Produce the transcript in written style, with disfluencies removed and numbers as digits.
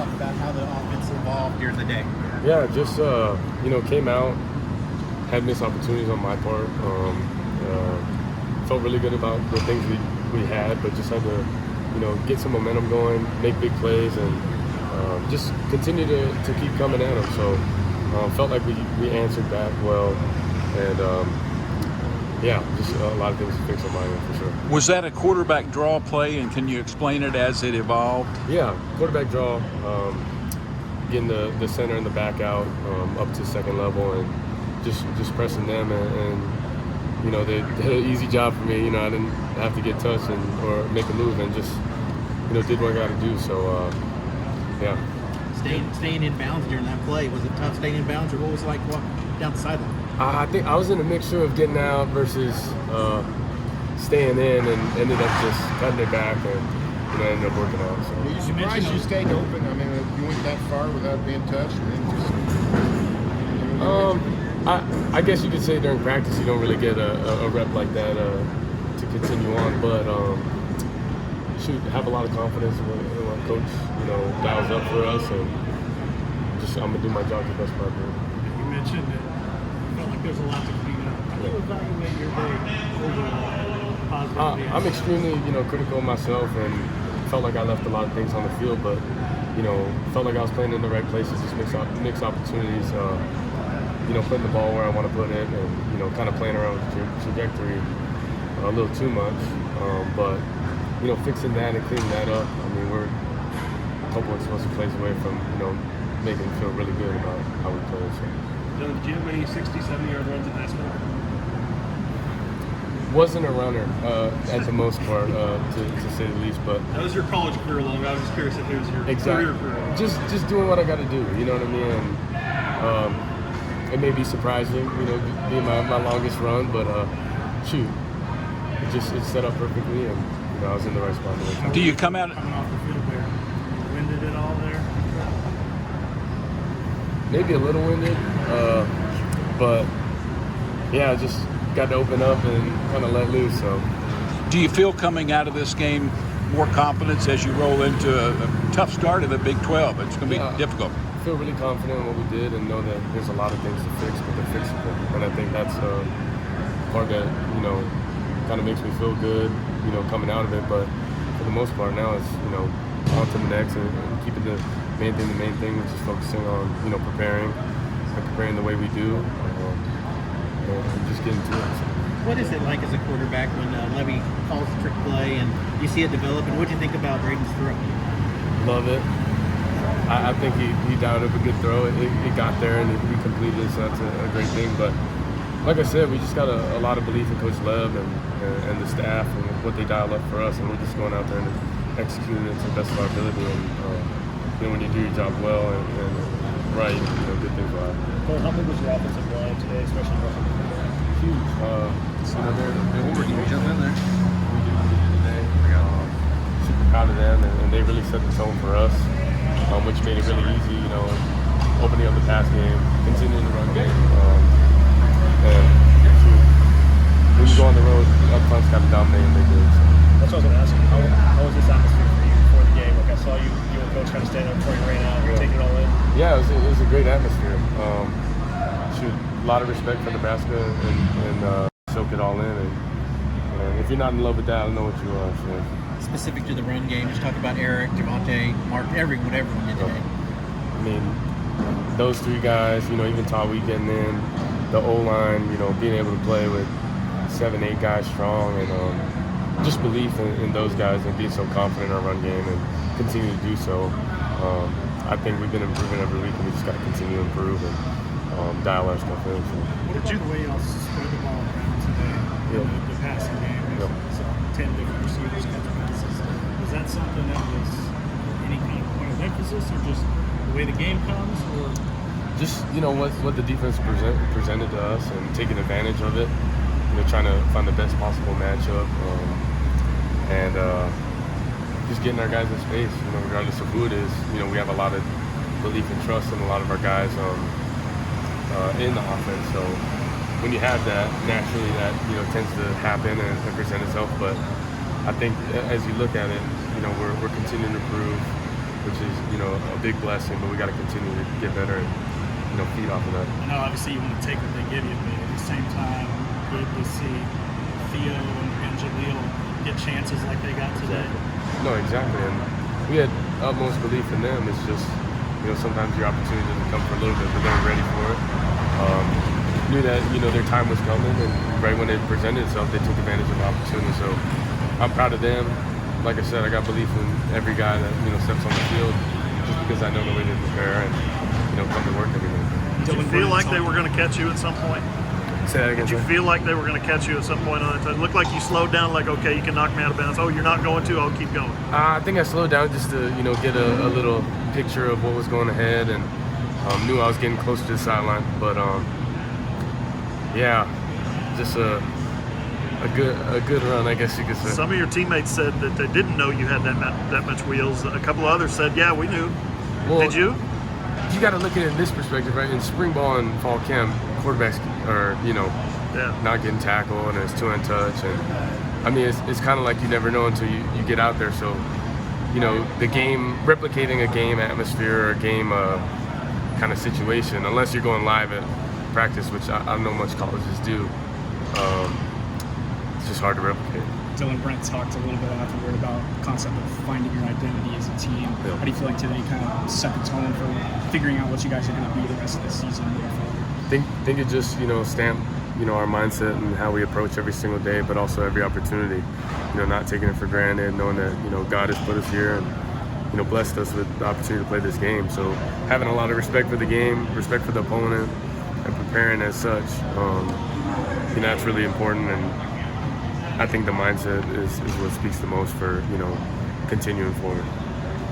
talk about how the offense evolved during the day. Yeah, just came out, had missed opportunities on my part. Felt really good about the things we had, but just had to get some momentum going, make big plays, and just continue to keep coming at them. So felt like we answered that well, and just a lot of things to fix on my end for sure. Was that a quarterback draw play, and can you explain it as it evolved? Yeah, quarterback draw, getting the center and the back out up to second level, and just pressing them, and they did an easy job for me. I didn't have to get touched or make a move, and just did what I got to do. So yeah. Staying in bounds during that play, was it tough staying in bounds, or what was it like walking down the sideline? I think I was in a mixture of getting out versus staying in, and ended up just cutting it back, and ended up working out. So. Were you surprised you stayed open? I mean, you went that far without being touched, and then just. I guess you could say during practice you don't really get a rep like that to continue on, but should have a lot of confidence in what coach dials up for us, and just I'm gonna do my job the best part. You mentioned that you felt like there's a lot to clean up. How do you evaluate your day overall, positively? I'm extremely critical of myself, and felt like I left a lot of things on the field, but felt like I was playing in the right places, just mix opportunities. Putting the ball where I want to put it, and kind of playing around with the trajectory a little too much. But fixing that and cleaning that up. I mean, we're a couple of explosive plays away from making me feel really good about how we play. So. Dillon, did you have any 60-70-yard runs in high school? Wasn't a runner at the most part, to say the least. But that was your college career long. I was just curious if it was your career career. Just doing what I got to do. You know what I mean? And, it may be surprising, being my longest run, but it's set up perfectly, and I was in the right spot. Do you come out coming off the field there? Winded it all there? Maybe a little winded, but yeah, just got to open up and kind of let loose. So, do you feel coming out of this game more confidence as you roll into a tough start of the Big 12? It's going to be difficult. I feel really confident in what we did, and know that there's a lot of things to fix, but they're fixable. And I think that's part that kind of makes me feel good, coming out of it. But for the most part now, it's on to the next, and keeping the main thing, which is focusing on preparing the way we do, and just getting to it. So. What is it like as a quarterback when Levy calls a trick play and you see it develop? And what do you think about Braden's throw? Love it. I think he dialed up a good throw. It got there, and we completed it, so that's a great thing. But like I said, we just got a lot of belief in Coach Lev and the staff and what they dialed up for us, and we're just going out there and executing it to the best of our ability. And when you do your job well and right, good things will happen. Cole, how big was your offensive line today, especially rushing? Huge. Can jump in there? We did today. Super proud of them, and they really set the tone for us. Which made it really easy, opening up the pass game, continuing the run game. And when you go on the road, up front's got to dominate, and they did. So. That's what I was going to ask you. How was this atmosphere for you before the game? Like I saw you and Coach kind of standing up before you ran out, you're taking it all in. Yeah, it was a great atmosphere. A lot of respect for Nebraska, and soak it all in. And if you're not in love with that, I don't know what you are. So. Specific to the run game, just talk about Eric, Javante, Mark, everyone did today. I mean, those three guys, even Tawee getting in, the O-line, being able to play with 7-8 guys strong, and just belief in those guys, and being so confident in our run game and continue to do so. I think we've been improving every week, and we just got to continue to improve and dial our stuff in. So. What about the way y'all spread the ball around today? The passing game, 10 different receivers catch passes. Was that something that was any kind of point of emphasis, or just the way the game comes, or just what the defense presented to us, and taking advantage of it, trying to find the best possible matchup, and just getting our guys in space, regardless of who it is. We have a lot of belief and trust in a lot of our guys in the offense. So when you have that, naturally that tends to happen and present itself. But I think as you look at it, we're continuing to prove, which is a big blessing, but we got to continue to get better and feed off of that. I know obviously you want to take what they give you, but at the same time, good to see Theo and Jaleel get chances like they got today. No, exactly. And we had utmost belief in them. It's just, sometimes your opportunity doesn't come for a little bit, but they were ready for it. Knew that, their time was coming, and right when it presented itself, they took advantage of the opportunity. So I'm proud of them. Like I said, I got belief in every guy that, steps on the field, just because I know the way they prepare and, come to work every day. Did you feel like they were going to catch you at some point? Say that again. Did you feel like they were going to catch you at some point on it? It looked like you slowed down, like, okay, you can knock me out of bounds. Oh, you're not going to? I'll keep going. I think I slowed down just to, get a little picture of what was going ahead, and knew I was getting closer to the sideline. But yeah, just a good run, I guess you could say. Some of your teammates said that they didn't know you had that much wheels. A couple of others said, yeah, we knew. Well, did you? You got to look at it in this perspective, right? In spring ball and fall camp, quarterbacks are, not getting tackled, and it's two-hand touch. And I mean, it's kind of like you never know until you get out there. So, the game, replicating a game atmosphere or a game kind of situation, unless you're going live at practice, which I don't know much colleges do, it's just hard to replicate. Dillon, Brent talked a little bit afterward about the concept of finding your identity as a team. Yeah. How do you feel like today kind of set the tone for figuring out what you guys are going to be the rest of the season moving forward? Think it just stamped our mindset and how we approach every single day, but also every opportunity. Not taking it for granted, knowing that God has put us here and blessed us with the opportunity to play this game. So having a lot of respect for the game, respect for the opponent, and preparing as such. That's really important, and I think the mindset is what speaks the most for continuing forward.